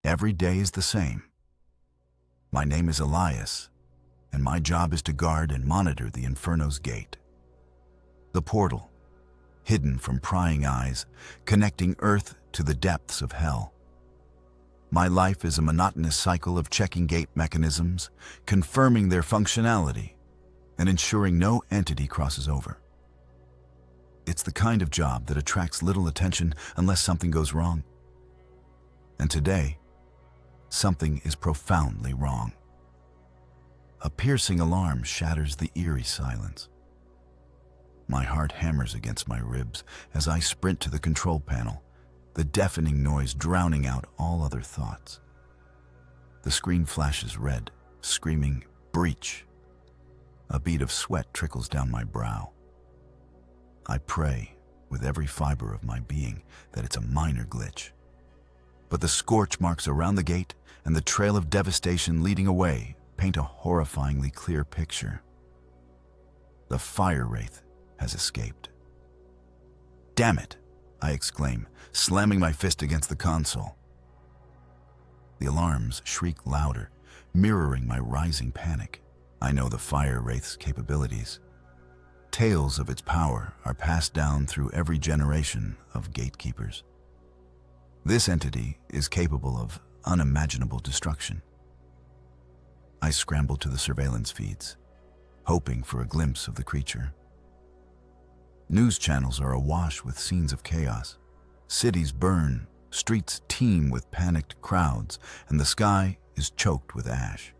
Every day is the same. My name is Elias, and my job is to guard and monitor the Inferno's gate. The portal, hidden from prying eyes, connecting Earth to the depths of hell. My life is a monotonous cycle of checking gate mechanisms, confirming their functionality, and ensuring no entity crosses over. It's the kind of job that attracts little attention unless something goes wrong. And today, something is profoundly wrong. A piercing alarm shatters the eerie silence. My heart hammers against my ribs as I sprint to the control panel, the deafening noise drowning out all other thoughts. The screen flashes red, screaming, "Breach!" A bead of sweat trickles down my brow. I pray, with every fiber of my being, that it's a minor glitch. But the scorch marks around the gate and the trail of devastation leading away paint a horrifyingly clear picture. The fire wraith has escaped. "Damn it!" I exclaim, slamming my fist against the console. The alarms shriek louder, mirroring my rising panic. I know the fire wraith's capabilities. Tales of its power are passed down through every generation of gatekeepers. This entity is capable of unimaginable destruction. I scramble to the surveillance feeds, hoping for a glimpse of the creature. News channels are awash with scenes of chaos. Cities burn, streets teem with panicked crowds, and the sky is choked with ash.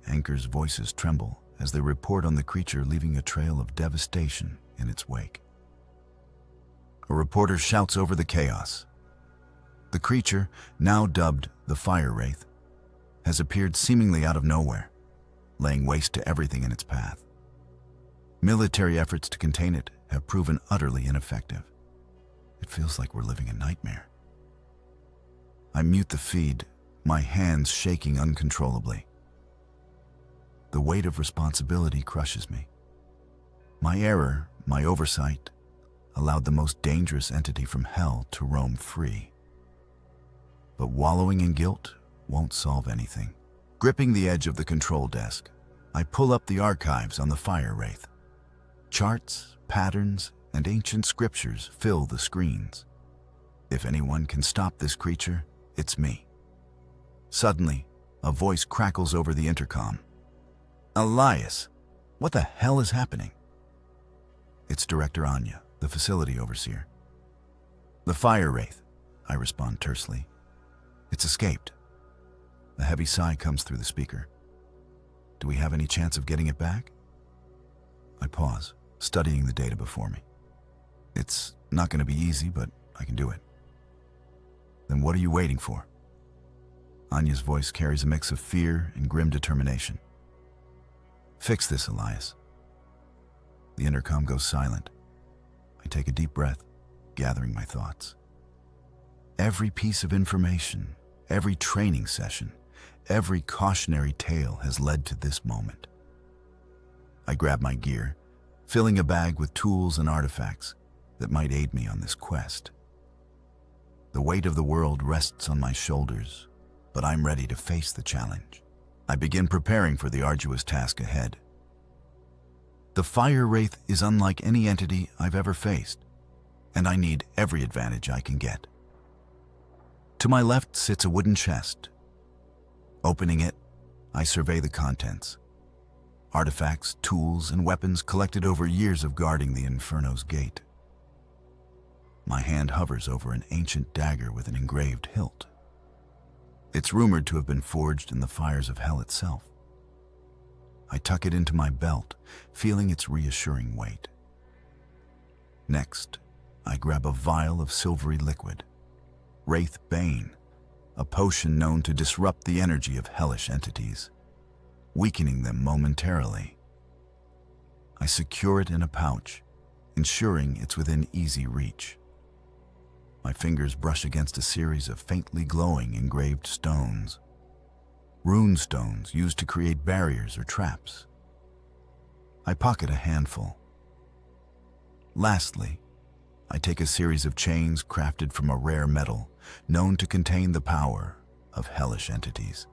Anchors' voices tremble as they report on the creature leaving a trail of devastation in its wake. A reporter shouts over the chaos. The creature, now dubbed the Fire Wraith, has appeared seemingly out of nowhere, laying waste to everything in its path. Military efforts to contain it have proven utterly ineffective. It feels like we're living a nightmare. I mute the feed, my hands shaking uncontrollably. The weight of responsibility crushes me. My error, my oversight, allowed the most dangerous entity from hell to roam free. But wallowing in guilt won't solve anything. Gripping the edge of the control desk, I pull up the archives on the Fire Wraith. Charts, patterns, and ancient scriptures fill the screens. If anyone can stop this creature, it's me. Suddenly, a voice crackles over the intercom. "Elias, what the hell is happening?" It's Director Anya, the facility overseer. "The Fire Wraith," I respond tersely. "It's escaped." A heavy sigh comes through the speaker. "Do we have any chance of getting it back?" I pause, studying the data before me. "It's not going to be easy, but I can do it." "Then what are you waiting for?" Anya's voice carries a mix of fear and grim determination. "Fix this, Elias." The intercom goes silent. I take a deep breath, gathering my thoughts. Every piece of information, every training session, every cautionary tale has led to this moment. I grab my gear, filling a bag with tools and artifacts that might aid me on this quest. The weight of the world rests on my shoulders, but I'm ready to face the challenge. I begin preparing for the arduous task ahead. The Fire Wraith is unlike any entity I've ever faced, and I need every advantage I can get. To my left sits a wooden chest. Opening it, I survey the contents. Artifacts, tools, and weapons collected over years of guarding the Inferno's gate. My hand hovers over an ancient dagger with an engraved hilt. It's rumored to have been forged in the fires of hell itself. I tuck it into my belt, feeling its reassuring weight. Next, I grab a vial of silvery liquid, Wraith Bane, a potion known to disrupt the energy of hellish entities, weakening them momentarily. I secure it in a pouch, ensuring it's within easy reach. My fingers brush against a series of faintly glowing engraved stones, rune stones used to create barriers or traps. I pocket a handful. Lastly, I take a series of chains crafted from a rare metal known to contain the power of hellish entities,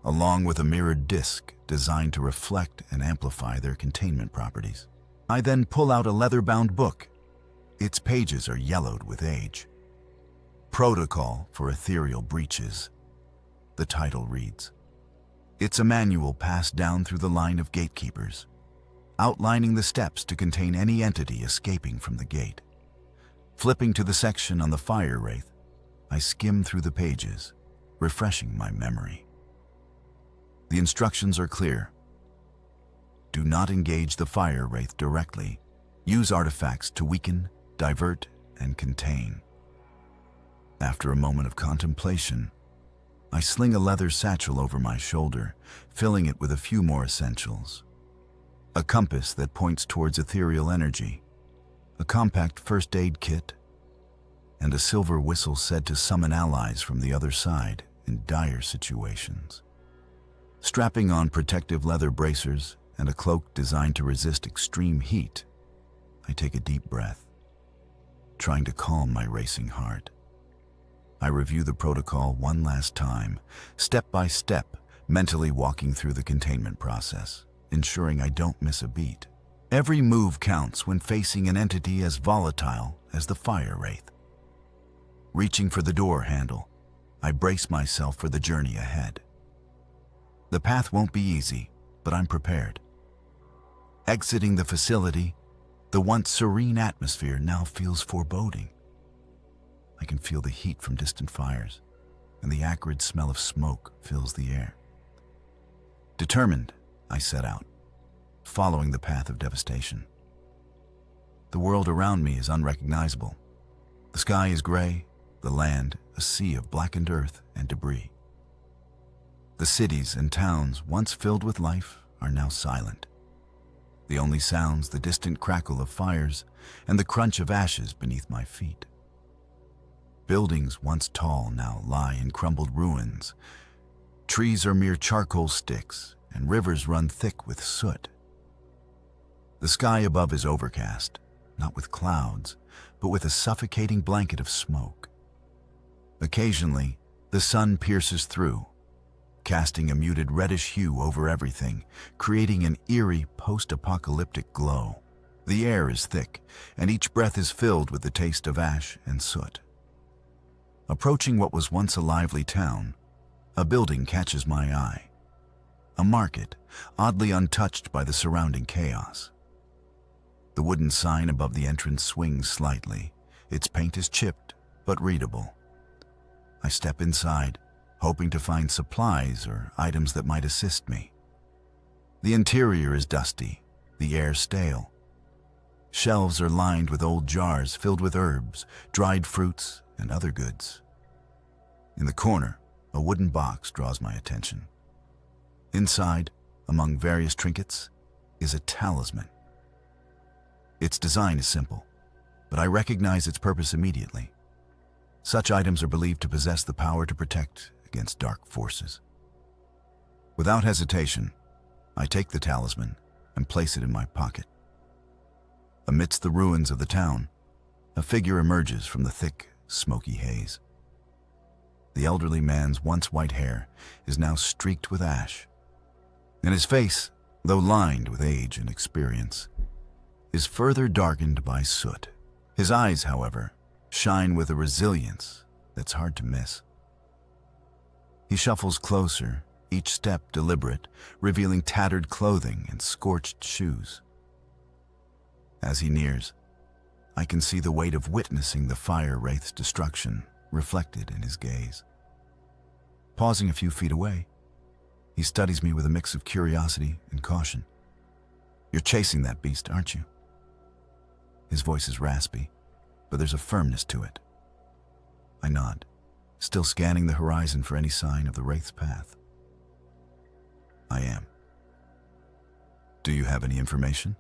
along with a mirrored disc designed to reflect and amplify their containment properties. I then pull out a leather-bound book. Its pages are yellowed with age. Protocol for Ethereal Breaches, the title reads. It's a manual passed down through the line of gatekeepers, outlining the steps to contain any entity escaping from the gate. Flipping to the section on the fire wraith, I skim through the pages, refreshing my memory. The instructions are clear. Do not engage the fire wraith directly. Use artifacts to weaken, divert, and contain. After a moment of contemplation, I sling a leather satchel over my shoulder, filling it with a few more essentials. A compass that points towards ethereal energy, a compact first aid kit, and a silver whistle said to summon allies from the other side in dire situations. Strapping on protective leather bracers and a cloak designed to resist extreme heat, I take a deep breath, trying to calm my racing heart. I review the protocol one last time, step by step, mentally walking through the containment process, ensuring I don't miss a beat. Every move counts when facing an entity as volatile as the fire wraith. Reaching for the door handle, I brace myself for the journey ahead. The path won't be easy, but I'm prepared. Exiting the facility, the once serene atmosphere now feels foreboding. I can feel the heat from distant fires, and the acrid smell of smoke fills the air. Determined, I set out, following the path of devastation. The world around me is unrecognizable. The sky is gray, the land a sea of blackened earth and debris. The cities and towns once filled with life are now silent. The only sounds the distant crackle of fires and the crunch of ashes beneath my feet. Buildings once tall now lie in crumbled ruins. Trees are mere charcoal sticks, and rivers run thick with soot. The sky above is overcast, not with clouds, but with a suffocating blanket of smoke. Occasionally, the sun pierces through, casting a muted reddish hue over everything, creating an eerie post-apocalyptic glow. The air is thick, and each breath is filled with the taste of ash and soot. Approaching what was once a lively town, a building catches my eye. A market, oddly untouched by the surrounding chaos. The wooden sign above the entrance swings slightly. Its paint is chipped, but readable. I step inside, hoping to find supplies or items that might assist me. The interior is dusty, the air stale. Shelves are lined with old jars filled with herbs, dried fruits, and other goods. In the corner, a wooden box draws my attention. Inside, among various trinkets, is a talisman. Its design is simple, but I recognize its purpose immediately. Such items are believed to possess the power to protect against dark forces. Without hesitation, I take the talisman and place it in my pocket. Amidst the ruins of the town, a figure emerges from the thick, smoky haze. The elderly man's once white hair is now streaked with ash, and his face, though lined with age and experience, is further darkened by soot. His eyes, however, shine with a resilience that's hard to miss. He shuffles closer, each step deliberate, revealing tattered clothing and scorched shoes. As he nears, I can see the weight of witnessing the fire wraith's destruction reflected in his gaze. Pausing a few feet away, he studies me with a mix of curiosity and caution. "You're chasing that beast, aren't you?" His voice is raspy, but there's a firmness to it. I nod, still scanning the horizon for any sign of the wraith's path. "I am. Do you have any information?"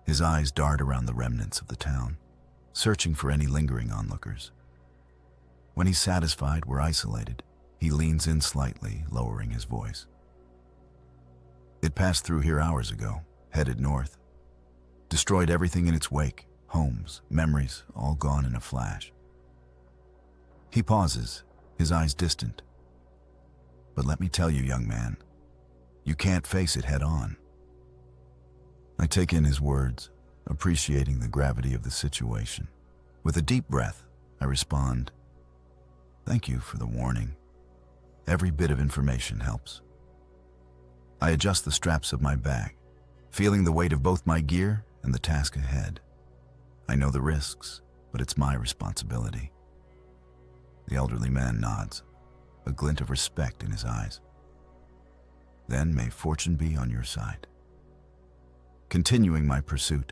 His eyes dart around the remnants of the town, searching for any lingering onlookers. When he's satisfied we're isolated, he leans in slightly, lowering his voice. "It passed through here hours ago, headed north. Destroyed everything in its wake, homes, memories, all gone in a flash. He pauses, his eyes distant. But let me tell you, young man, you can't face it head on. I take in his words, appreciating the gravity of the situation. With a deep breath, I respond, "Thank you for the warning. Every bit of information helps." I adjust the straps of my bag, feeling the weight of both my gear and the task ahead. I know the risks, but it's my responsibility. The elderly man nods, a glint of respect in his eyes. "Then may fortune be on your side." Continuing my pursuit,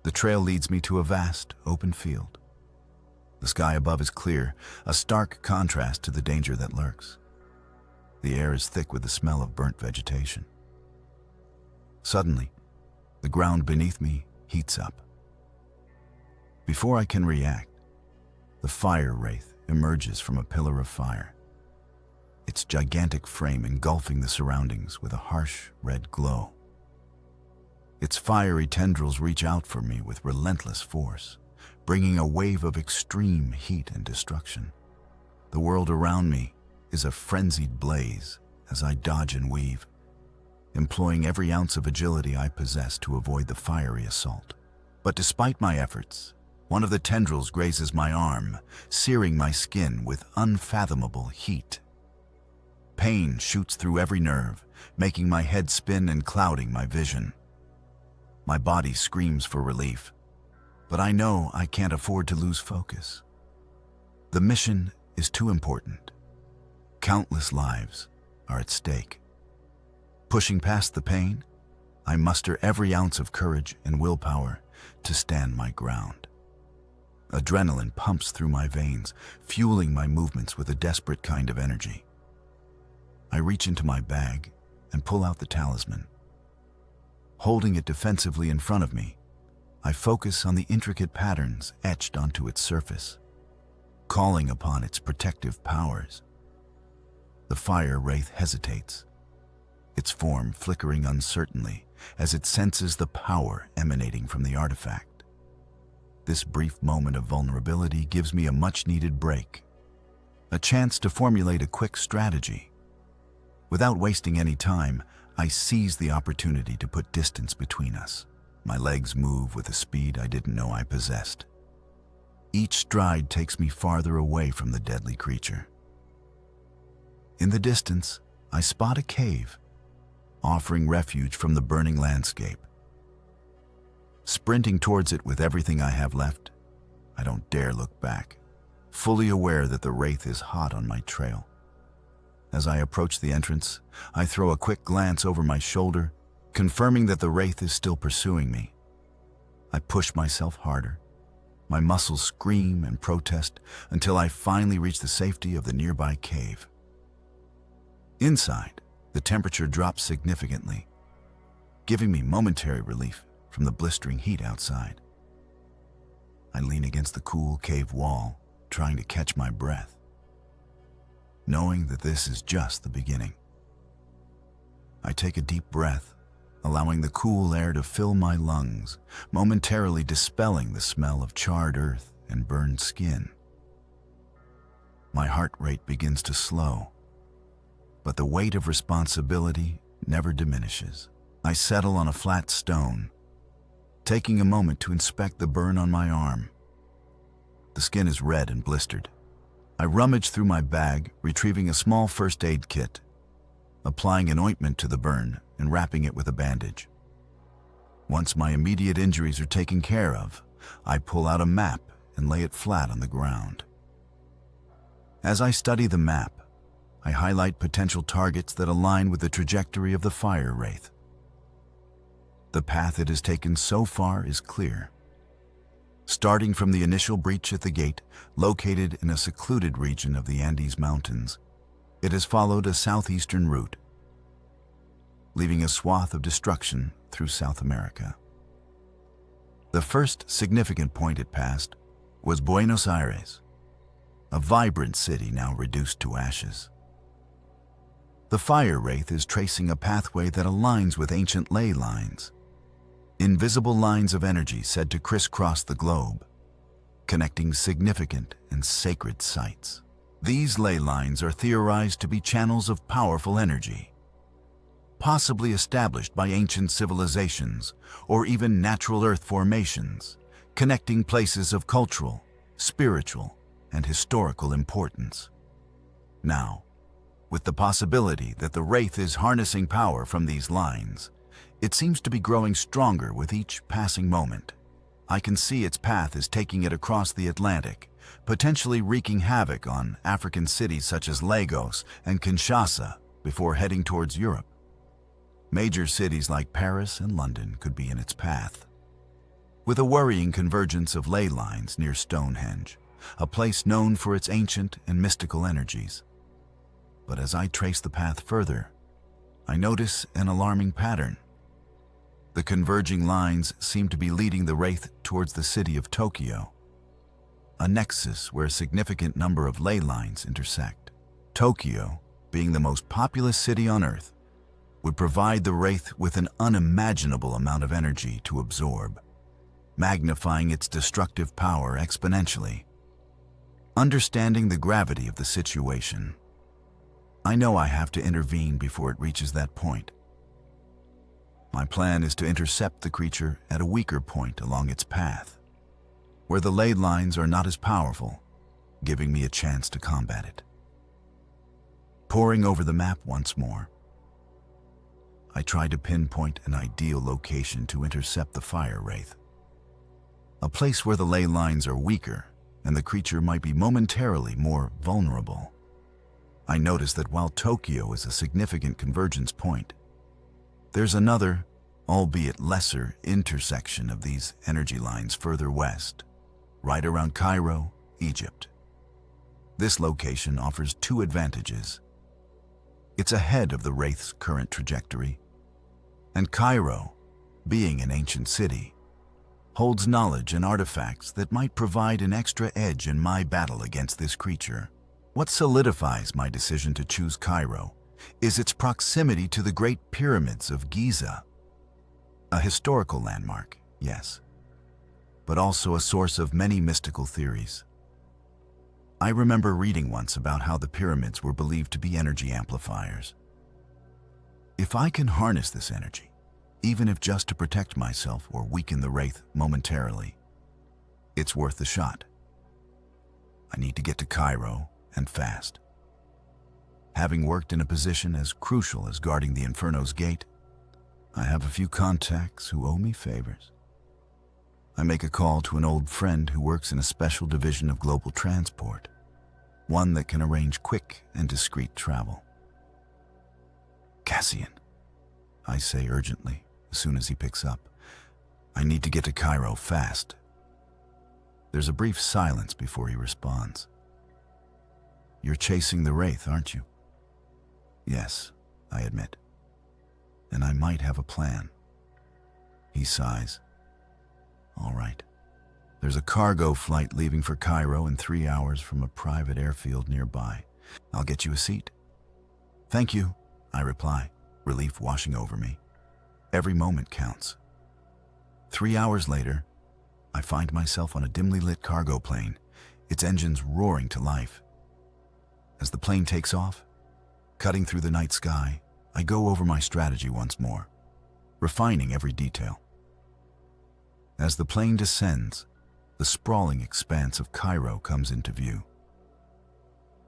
the trail leads me to a vast, open field. The sky above is clear, a stark contrast to the danger that lurks. The air is thick with the smell of burnt vegetation. Suddenly, the ground beneath me heats up. Before I can react, the fire wraith emerges from a pillar of fire, its gigantic frame engulfing the surroundings with a harsh red glow. Its fiery tendrils reach out for me with relentless force, bringing a wave of extreme heat and destruction. The world around me is a frenzied blaze as I dodge and weave, employing every ounce of agility I possess to avoid the fiery assault. But despite my efforts, one of the tendrils grazes my arm, searing my skin with unfathomable heat. Pain shoots through every nerve, making my head spin and clouding my vision. My body screams for relief, but I know I can't afford to lose focus. The mission is too important. Countless lives are at stake. Pushing past the pain, I muster every ounce of courage and willpower to stand my ground. Adrenaline pumps through my veins, fueling my movements with a desperate kind of energy. I reach into my bag and pull out the talisman. Holding it defensively in front of me, I focus on the intricate patterns etched onto its surface, calling upon its protective powers. The fire wraith hesitates, its form flickering uncertainly as it senses the power emanating from the artifact. This brief moment of vulnerability gives me a much-needed break, a chance to formulate a quick strategy. Without wasting any time, I seize the opportunity to put distance between us. My legs move with a speed I didn't know I possessed. Each stride takes me farther away from the deadly creature. In the distance, I spot a cave, offering refuge from the burning landscape. Sprinting towards it with everything I have left, I don't dare look back, fully aware that the wraith is hot on my trail. As I approach the entrance, I throw a quick glance over my shoulder, confirming that the wraith is still pursuing me. I push myself harder. My muscles scream and protest until I finally reach the safety of the nearby cave. Inside, the temperature drops significantly, giving me momentary relief from the blistering heat outside. I lean against the cool cave wall, trying to catch my breath, knowing that this is just the beginning. I take a deep breath, allowing the cool air to fill my lungs, momentarily dispelling the smell of charred earth and burned skin. My heart rate begins to slow, but the weight of responsibility never diminishes. I settle on a flat stone, taking a moment to inspect the burn on my arm. The skin is red and blistered. I rummage through my bag, retrieving a small first aid kit, applying an ointment to the burn and wrapping it with a bandage. Once my immediate injuries are taken care of, I pull out a map and lay it flat on the ground. As I study the map, I highlight potential targets that align with the trajectory of the fire wraith. The path it has taken so far is clear. Starting from the initial breach at the gate, located in a secluded region of the Andes Mountains, it has followed a southeastern route, leaving a swath of destruction through South America. The first significant point it passed was Buenos Aires, a vibrant city now reduced to ashes. The fire wraith is tracing a pathway that aligns with ancient ley lines, invisible lines of energy said to crisscross the globe, connecting significant and sacred sites. These ley lines are theorized to be channels of powerful energy, possibly established by ancient civilizations or even natural earth formations, connecting places of cultural, spiritual, and historical importance. Now, with the possibility that the Wraith is harnessing power from these lines, it seems to be growing stronger with each passing moment. I can see its path is taking it across the Atlantic, potentially wreaking havoc on African cities such as Lagos and Kinshasa before heading towards Europe. Major cities like Paris and London could be in its path. With a worrying convergence of ley lines near Stonehenge, a place known for its ancient and mystical energies. But as I trace the path further, I notice an alarming pattern. The converging lines seem to be leading the Wraith towards the city of Tokyo, a nexus where a significant number of ley lines intersect. Tokyo, being the most populous city on Earth, would provide the Wraith with an unimaginable amount of energy to absorb, magnifying its destructive power exponentially. Understanding the gravity of the situation, I know I have to intervene before it reaches that point. My plan is to intercept the creature at a weaker point along its path, where the ley lines are not as powerful, giving me a chance to combat it. Poring over the map once more, I try to pinpoint an ideal location to intercept the fire wraith. A place where the ley lines are weaker and the creature might be momentarily more vulnerable. I notice that while Tokyo is a significant convergence point, there's another, albeit lesser, intersection of these energy lines further west, right around Cairo, Egypt. This location offers two advantages. It's ahead of the Wraith's current trajectory, and Cairo, being an ancient city, holds knowledge and artifacts that might provide an extra edge in my battle against this creature. What solidifies my decision to choose Cairo is its proximity to the Great Pyramids of Giza. A historical landmark, yes, but also a source of many mystical theories. I remember reading once about how the pyramids were believed to be energy amplifiers. If I can harness this energy, even if just to protect myself or weaken the Wraith momentarily, it's worth the shot. I need to get to Cairo, and fast. Having worked in a position as crucial as guarding the Inferno's gate, I have a few contacts who owe me favors. I make a call to an old friend who works in a special division of global transport, one that can arrange quick and discreet travel. Cassian, I say urgently as soon as he picks up, I need to get to Cairo fast. There's a brief silence before he responds. You're chasing the Wraith, aren't you? Yes, I admit. And I might have a plan. He sighs. All right. There's a cargo flight leaving for Cairo in 3 hours from a private airfield nearby. I'll get you a seat. Thank you, I reply, relief washing over me. Every moment counts. 3 hours later, I find myself on a dimly lit cargo plane, its engines roaring to life. As the plane takes off, cutting through the night sky, I go over my strategy once more, refining every detail. As the plane descends, the sprawling expanse of Cairo comes into view.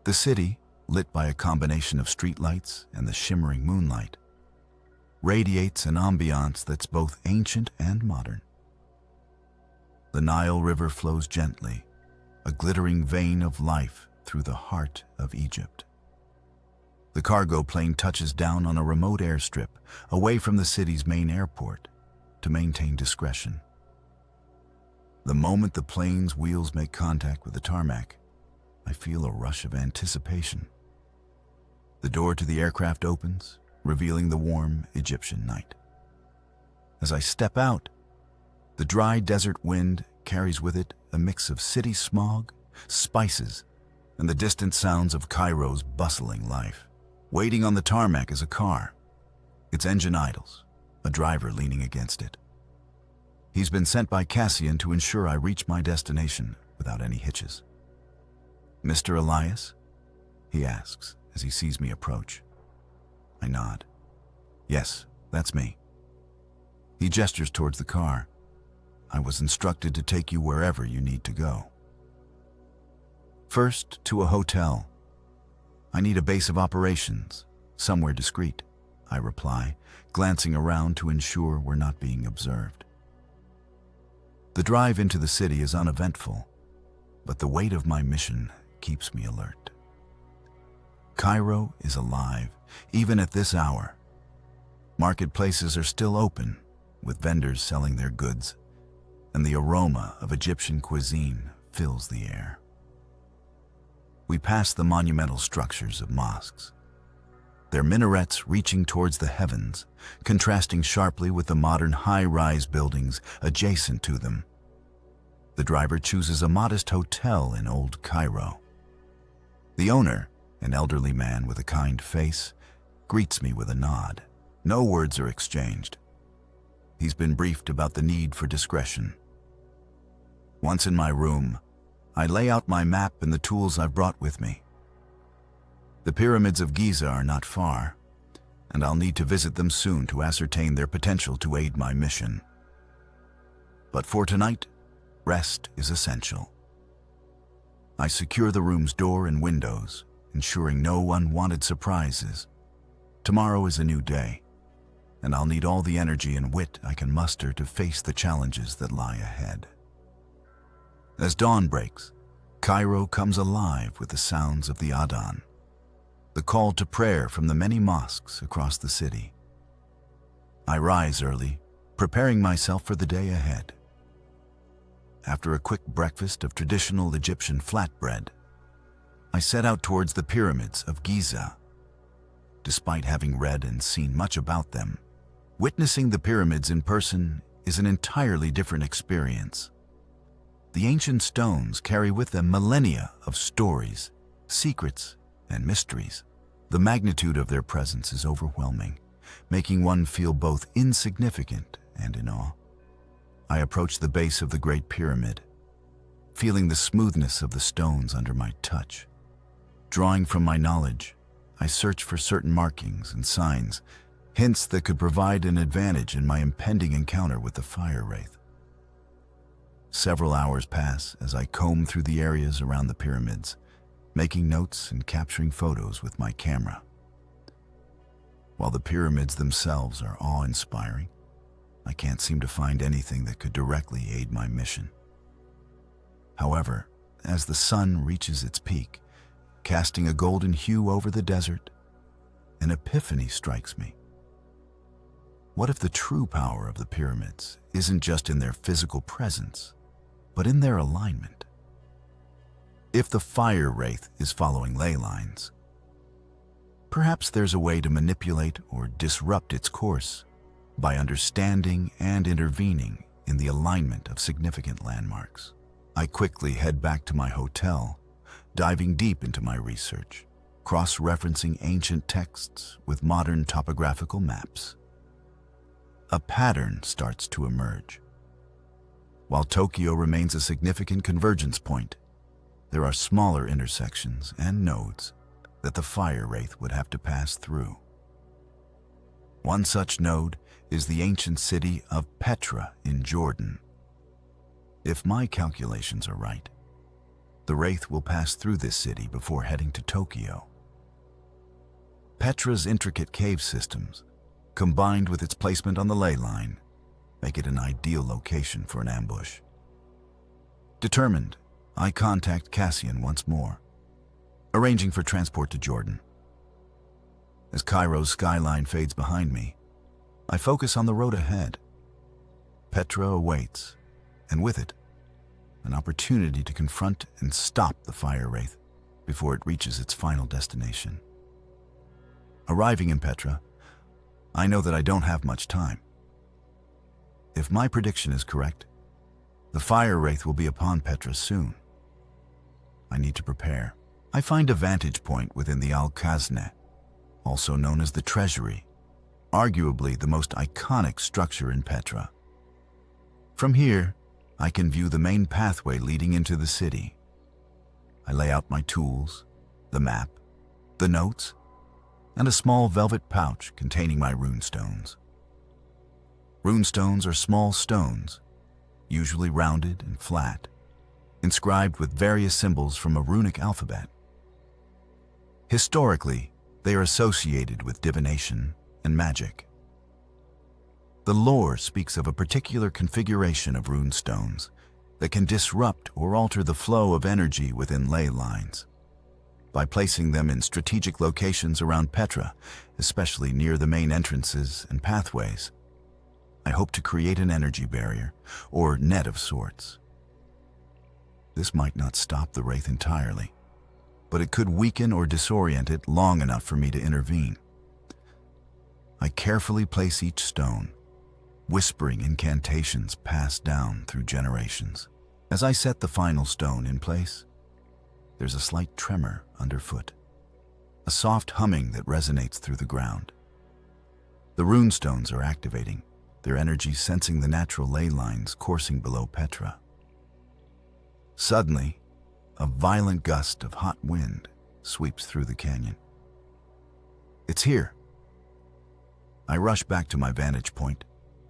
The city, lit by a combination of streetlights and the shimmering moonlight, radiates an ambiance that's both ancient and modern. The Nile River flows gently, a glittering vein of life through the heart of Egypt. The cargo plane touches down on a remote airstrip away from the city's main airport to maintain discretion. The moment the plane's wheels make contact with the tarmac, I feel a rush of anticipation. The door to the aircraft opens, revealing the warm Egyptian night. As I step out, the dry desert wind carries with it a mix of city smog, spices, and the distant sounds of Cairo's bustling life. Waiting on the tarmac is a car. Its engine idles, a driver leaning against it. He's been sent by Cassian to ensure I reach my destination without any hitches. "Mr. Elias?" he asks as he sees me approach. I nod. "Yes, that's me." He gestures towards the car. "I was instructed to take you wherever you need to go." "First, to a hotel. I need a base of operations, somewhere discreet," I reply, glancing around to ensure we're not being observed. The drive into the city is uneventful, but the weight of my mission keeps me alert. Cairo is alive, even at this hour. Marketplaces are still open, with vendors selling their goods, and the aroma of Egyptian cuisine fills the air. We pass the monumental structures of mosques, their minarets reaching towards the heavens, contrasting sharply with the modern high-rise buildings adjacent to them. The driver chooses a modest hotel in Old Cairo. The owner, an elderly man with a kind face, greets me with a nod. No words are exchanged. He's been briefed about the need for discretion. Once in my room, I lay out my map and the tools I've brought with me. The pyramids of Giza are not far, and I'll need to visit them soon to ascertain their potential to aid my mission. But for tonight, rest is essential. I secure the room's door and windows, ensuring no unwanted surprises. Tomorrow is a new day, and I'll need all the energy and wit I can muster to face the challenges that lie ahead. As dawn breaks, Cairo comes alive with the sounds of the Adhan, the call to prayer from the many mosques across the city. I rise early, preparing myself for the day ahead. After a quick breakfast of traditional Egyptian flatbread, I set out towards the pyramids of Giza. Despite having read and seen much about them, witnessing the pyramids in person is an entirely different experience. The ancient stones carry with them millennia of stories, secrets, and mysteries. The magnitude of their presence is overwhelming, making one feel both insignificant and in awe. I approach the base of the Great Pyramid, feeling the smoothness of the stones under my touch. Drawing from my knowledge, I search for certain markings and signs, hints that could provide an advantage in my impending encounter with the fire wraith. Several hours pass as I comb through the areas around the pyramids, making notes and capturing photos with my camera. While the pyramids themselves are awe-inspiring, I can't seem to find anything that could directly aid my mission. However, as the sun reaches its peak, casting a golden hue over the desert, an epiphany strikes me. What if the true power of the pyramids isn't just in their physical presence, but in their alignment? If the fire wraith is following ley lines, perhaps there's a way to manipulate or disrupt its course by understanding and intervening in the alignment of significant landmarks. I quickly head back to my hotel, diving deep into my research, cross-referencing ancient texts with modern topographical maps. A pattern starts to emerge. While Tokyo remains a significant convergence point, there are smaller intersections and nodes that the fire wraith would have to pass through. One such node is the ancient city of Petra in Jordan. If my calculations are right, the wraith will pass through this city before heading to Tokyo. Petra's intricate cave systems, combined with its placement on the ley line, make it an ideal location for an ambush. Determined, I contact Cassian once more, arranging for transport to Jordan. As Cairo's skyline fades behind me, I focus on the road ahead. Petra awaits, and with it, an opportunity to confront and stop the fire wraith before it reaches its final destination. Arriving in Petra, I know that I don't have much time. If my prediction is correct, the fire wraith will be upon Petra soon. I need to prepare. I find a vantage point within the Al-Khazne, also known as the Treasury, arguably the most iconic structure in Petra. From here, I can view the main pathway leading into the city. I lay out my tools, the map, the notes, and a small velvet pouch containing my runestones. Runestones are small stones, usually rounded and flat, inscribed with various symbols from a runic alphabet. Historically, they are associated with divination and magic. The lore speaks of a particular configuration of runestones that can disrupt or alter the flow of energy within ley lines. By placing them in strategic locations around Petra, especially near the main entrances and pathways, I hope to create an energy barrier, or net of sorts. This might not stop the wraith entirely, but it could weaken or disorient it long enough for me to intervene. I carefully place each stone, whispering incantations passed down through generations. As I set the final stone in place, there's a slight tremor underfoot, a soft humming that resonates through the ground. The runestones are activating, their energy sensing the natural ley lines coursing below Petra. Suddenly, a violent gust of hot wind sweeps through the canyon. It's here. I rush back to my vantage point,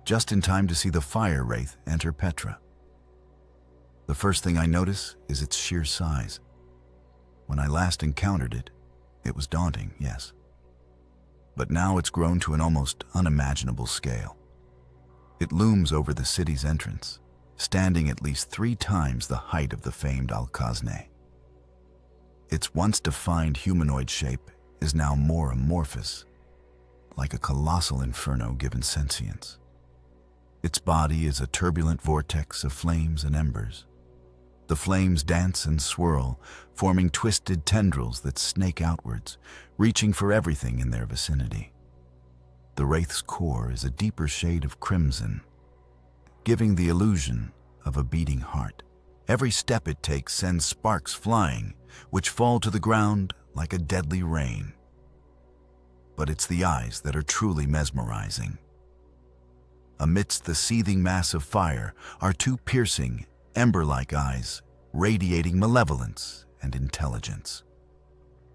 just in time to see the fire wraith enter Petra. The first thing I notice is its sheer size. When I last encountered it, it was daunting, yes. But now it's grown to an almost unimaginable scale. It looms over the city's entrance, standing at least 3 times the height of the famed Alcazne. Its once defined humanoid shape is now more amorphous, like a colossal inferno given sentience. Its body is a turbulent vortex of flames and embers. The flames dance and swirl, forming twisted tendrils that snake outwards, reaching for everything in their vicinity. The wraith's core is a deeper shade of crimson, giving the illusion of a beating heart. Every step it takes sends sparks flying, which fall to the ground like a deadly rain. But it's the eyes that are truly mesmerizing. Amidst the seething mass of fire are 2 piercing, ember-like eyes, radiating malevolence and intelligence.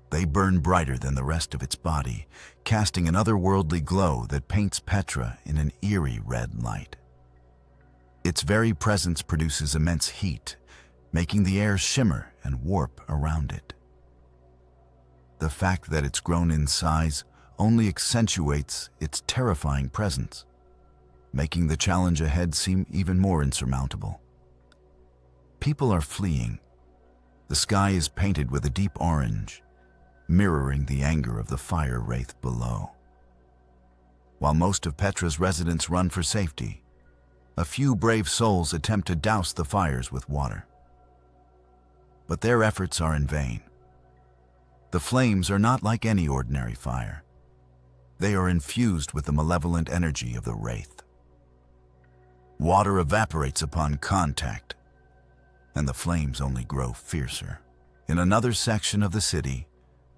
They burn brighter than the rest of its body, casting an otherworldly glow that paints Petra in an eerie red light. Its very presence produces immense heat, making the air shimmer and warp around it. The fact that it's grown in size only accentuates its terrifying presence, making the challenge ahead seem even more insurmountable. People are fleeing. The sky is painted with a deep orange, mirroring the anger of the fire wraith below. While most of Petra's residents run for safety, a few brave souls attempt to douse the fires with water. But their efforts are in vain. The flames are not like any ordinary fire. They are infused with the malevolent energy of the wraith. Water evaporates upon contact, and the flames only grow fiercer. In another section of the city,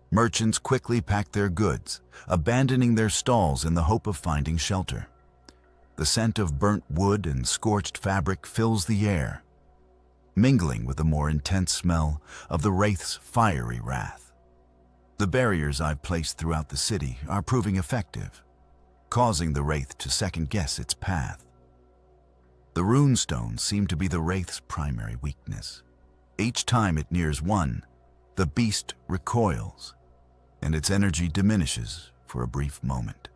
merchants quickly pack their goods, abandoning their stalls in the hope of finding shelter. The scent of burnt wood and scorched fabric fills the air, mingling with the more intense smell of the wraith's fiery wrath. The barriers I've placed throughout the city are proving effective, causing the wraith to second-guess its path. The runestones seem to be the wraith's primary weakness. Each time it nears one, the beast recoils, and its energy diminishes for a brief moment.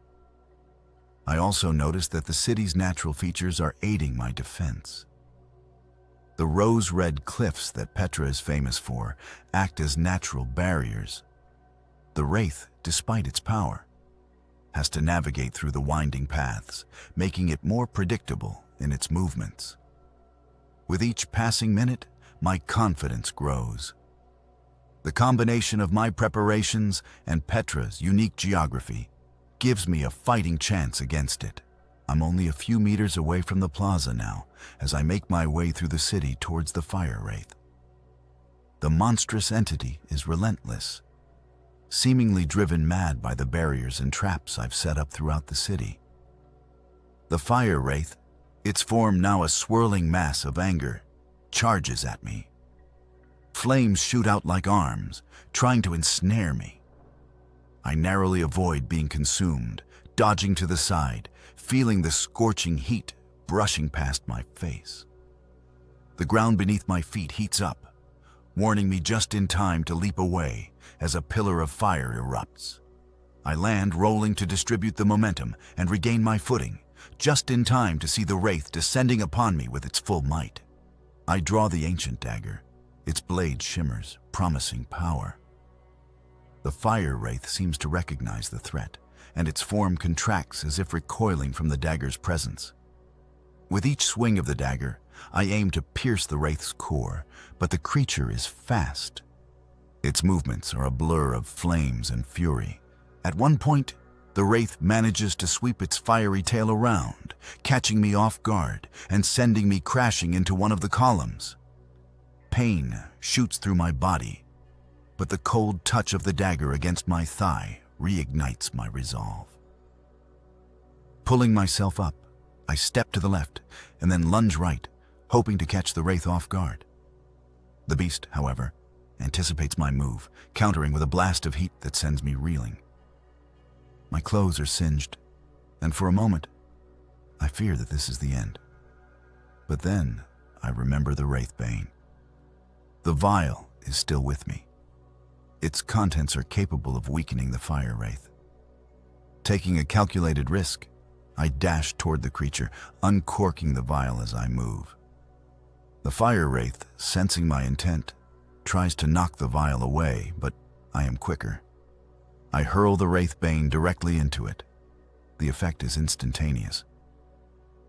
I also noticed that the city's natural features are aiding my defense. The rose-red cliffs that Petra is famous for act as natural barriers. The wraith, despite its power, has to navigate through the winding paths, making it more predictable in its movements. With each passing minute, my confidence grows. The combination of my preparations and Petra's unique geography gives me a fighting chance against it. I'm only a few meters away from the plaza now, as I make my way through the city towards the fire wraith. The monstrous entity is relentless, seemingly driven mad by the barriers and traps I've set up throughout the city. The fire wraith, Its form, now a swirling mass of anger, charges at me. Flames shoot out like arms, trying to ensnare me. I narrowly avoid being consumed, dodging to the side, feeling the scorching heat brushing past my face. The ground beneath my feet heats up, warning me just in time to leap away as a pillar of fire erupts. I land, rolling to distribute the momentum and regain my footing, just in time to see the wraith descending upon me with its full might. I draw the ancient dagger. Its blade shimmers, promising power. The fire wraith seems to recognize the threat, and its form contracts as if recoiling from the dagger's presence. With each swing of the dagger, I aim to pierce the wraith's core, but the creature is fast. Its movements are a blur of flames and fury. At one point, the wraith manages to sweep its fiery tail around, catching me off guard and sending me crashing into one of the columns. Pain shoots through my body, but the cold touch of the dagger against my thigh reignites my resolve. Pulling myself up, I step to the left and then lunge right, hoping to catch the wraith off guard. The beast, however, anticipates my move, countering with a blast of heat that sends me reeling. My clothes are singed, and for a moment, I fear that this is the end. But then I remember the wraithbane. The vial is still with me. Its contents are capable of weakening the fire wraith. Taking a calculated risk, I dash toward the creature, uncorking the vial as I move. The fire wraith, sensing my intent, tries to knock the vial away, but I am quicker. I hurl the wraithbane directly into it. The effect is instantaneous.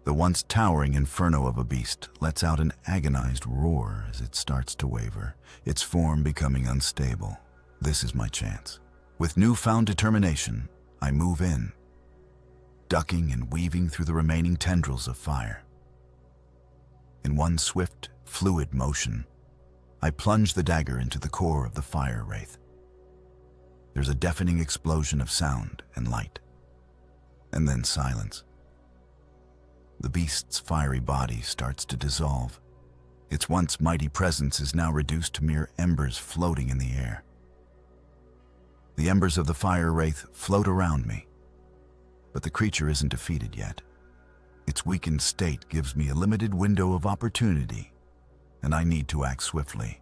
The once towering inferno of a beast lets out an agonized roar as it starts to waver, its form becoming unstable. This is my chance. With newfound determination, I move in, ducking and weaving through the remaining tendrils of fire. In one swift, fluid motion, I plunge the dagger into the core of the fire wraith. There's a deafening explosion of sound and light, and then silence. The beast's fiery body starts to dissolve. Its once mighty presence is now reduced to mere embers floating in the air. The embers of the fire wraith float around me, but the creature isn't defeated yet. Its weakened state gives me a limited window of opportunity, and I need to act swiftly.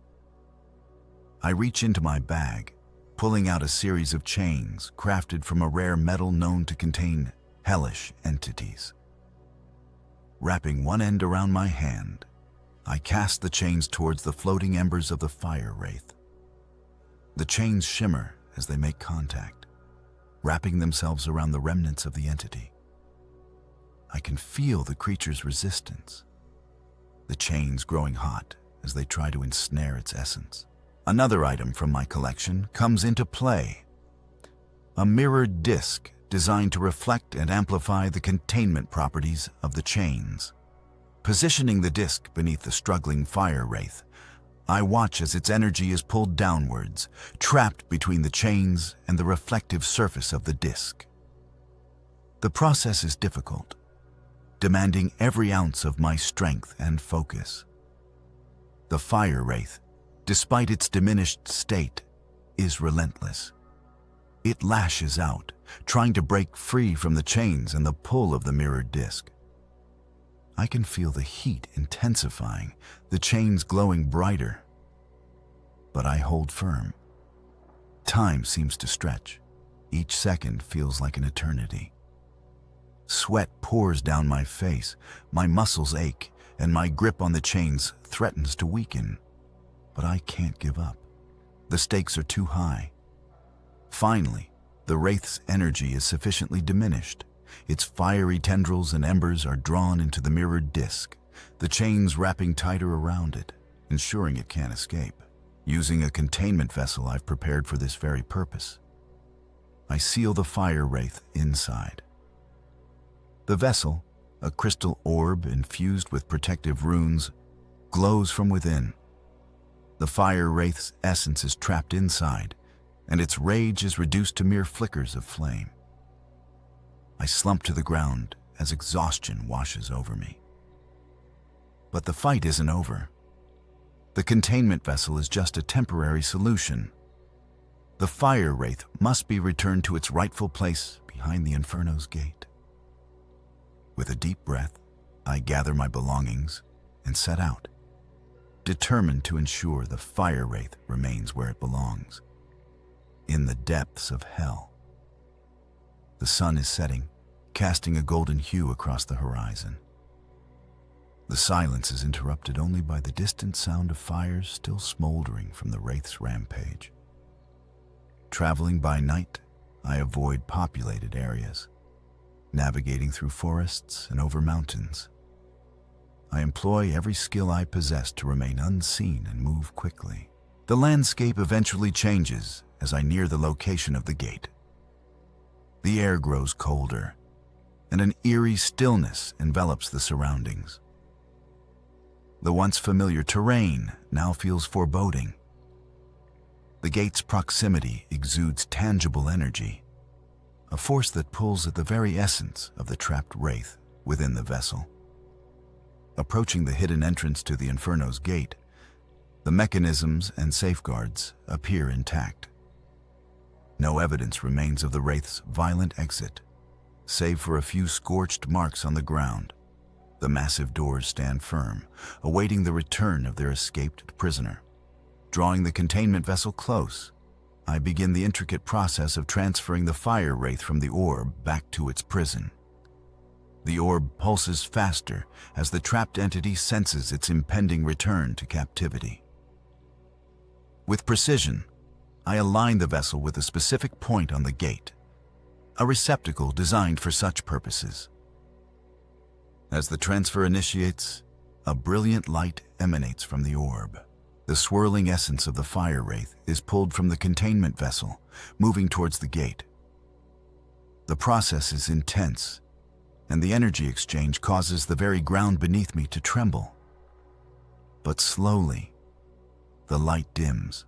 I reach into my bag, pulling out a series of chains crafted from a rare metal known to contain hellish entities. Wrapping one end around my hand, I cast the chains towards the floating embers of the fire wraith. The chains shimmer as they make contact, wrapping themselves around the remnants of the entity. I can feel the creature's resistance, the chains growing hot as they try to ensnare its essence. Another item from my collection comes into play. A mirrored disc designed to reflect and amplify the containment properties of the chains. Positioning the disc beneath the struggling fire wraith, I watch as its energy is pulled downwards, trapped between the chains and the reflective surface of the disc. The process is difficult, demanding every ounce of my strength and focus. The fire wraith, despite its diminished state, is relentless. It lashes out, trying to break free from the chains and the pull of the mirrored disc. I can feel the heat intensifying, the chains glowing brighter. But I hold firm. Time seems to stretch. Each second feels like an eternity. Sweat pours down my face, my muscles ache, and my grip on the chains threatens to weaken. But I can't give up. The stakes are too high. Finally, the wraith's energy is sufficiently diminished. Its fiery tendrils and embers are drawn into the mirrored disc, the chains wrapping tighter around it, ensuring it can't escape. Using a containment vessel I've prepared for this very purpose, I seal the fire wraith inside. The vessel, a crystal orb infused with protective runes, glows from within. The fire wraith's essence is trapped inside, and its rage is reduced to mere flickers of flame. I slump to the ground as exhaustion washes over me. But the fight isn't over. The containment vessel is just a temporary solution. The fire wraith must be returned to its rightful place behind the Inferno's gate. With a deep breath, I gather my belongings and set out, determined to ensure the fire wraith remains where it belongs, in the depths of hell. The sun is setting, casting a golden hue across the horizon. The silence is interrupted only by the distant sound of fires still smoldering from the wraith's rampage. Traveling by night, I avoid populated areas, navigating through forests and over mountains. I employ every skill I possess to remain unseen and move quickly. The landscape eventually changes as I near the location of the gate. The air grows colder, and an eerie stillness envelops the surroundings. The once familiar terrain now feels foreboding. The gate's proximity exudes tangible energy, a force that pulls at the very essence of the trapped wraith within the vessel. Approaching the hidden entrance to the Inferno's gate, the mechanisms and safeguards appear intact. No evidence remains of the wraith's violent exit, save for a few scorched marks on the ground. The massive doors stand firm, awaiting the return of their escaped prisoner. Drawing the containment vessel close, I begin the intricate process of transferring the fire wraith from the orb back to its prison. The orb pulses faster as the trapped entity senses its impending return to captivity. With precision, I align the vessel with a specific point on the gate, a receptacle designed for such purposes. As the transfer initiates, a brilliant light emanates from the orb. The swirling essence of the fire wraith is pulled from the containment vessel, moving towards the gate. The process is intense, and the energy exchange causes the very ground beneath me to tremble. But slowly, the light dims,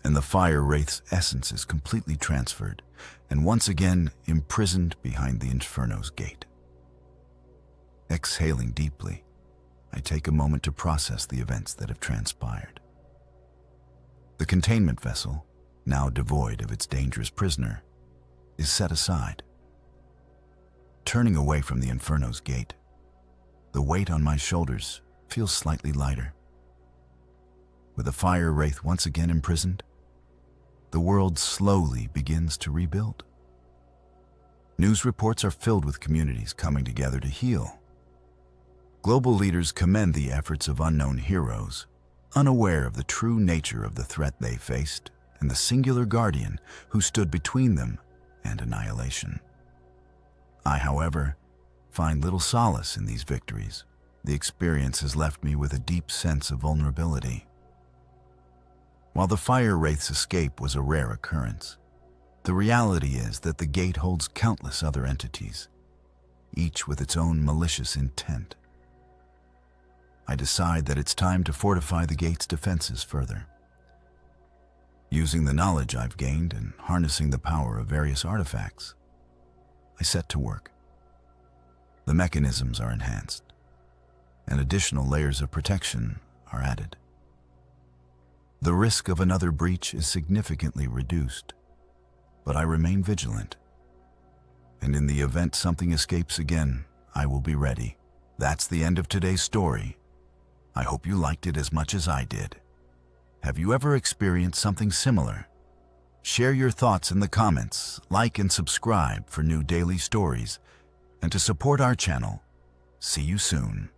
and the fire wraith's essence is completely transferred and once again imprisoned behind the Inferno's gate. Exhaling deeply, I take a moment to process the events that have transpired. The containment vessel, now devoid of its dangerous prisoner, is set aside. Turning away from the Inferno's gate, the weight on my shoulders feels slightly lighter. With the fire wraith once again imprisoned, the world slowly begins to rebuild. News reports are filled with communities coming together to heal. Global leaders commend the efforts of unknown heroes, unaware of the true nature of the threat they faced and the singular guardian who stood between them and annihilation. I, however, find little solace in these victories. The experience has left me with a deep sense of vulnerability. While the fire wraith's escape was a rare occurrence, the reality is that the gate holds countless other entities, each with its own malicious intent. I decide that it's time to fortify the gate's defenses further. Using the knowledge I've gained and harnessing the power of various artifacts, I set to work. The mechanisms are enhanced, and additional layers of protection are added. The risk of another breach is significantly reduced, but I remain vigilant. And in the event something escapes again, I will be ready. That's the end of today's story. I hope you liked it as much as I did. Have you ever experienced something similar? Share your thoughts in the comments, like and subscribe for new daily stories, and to support our channel. See you soon.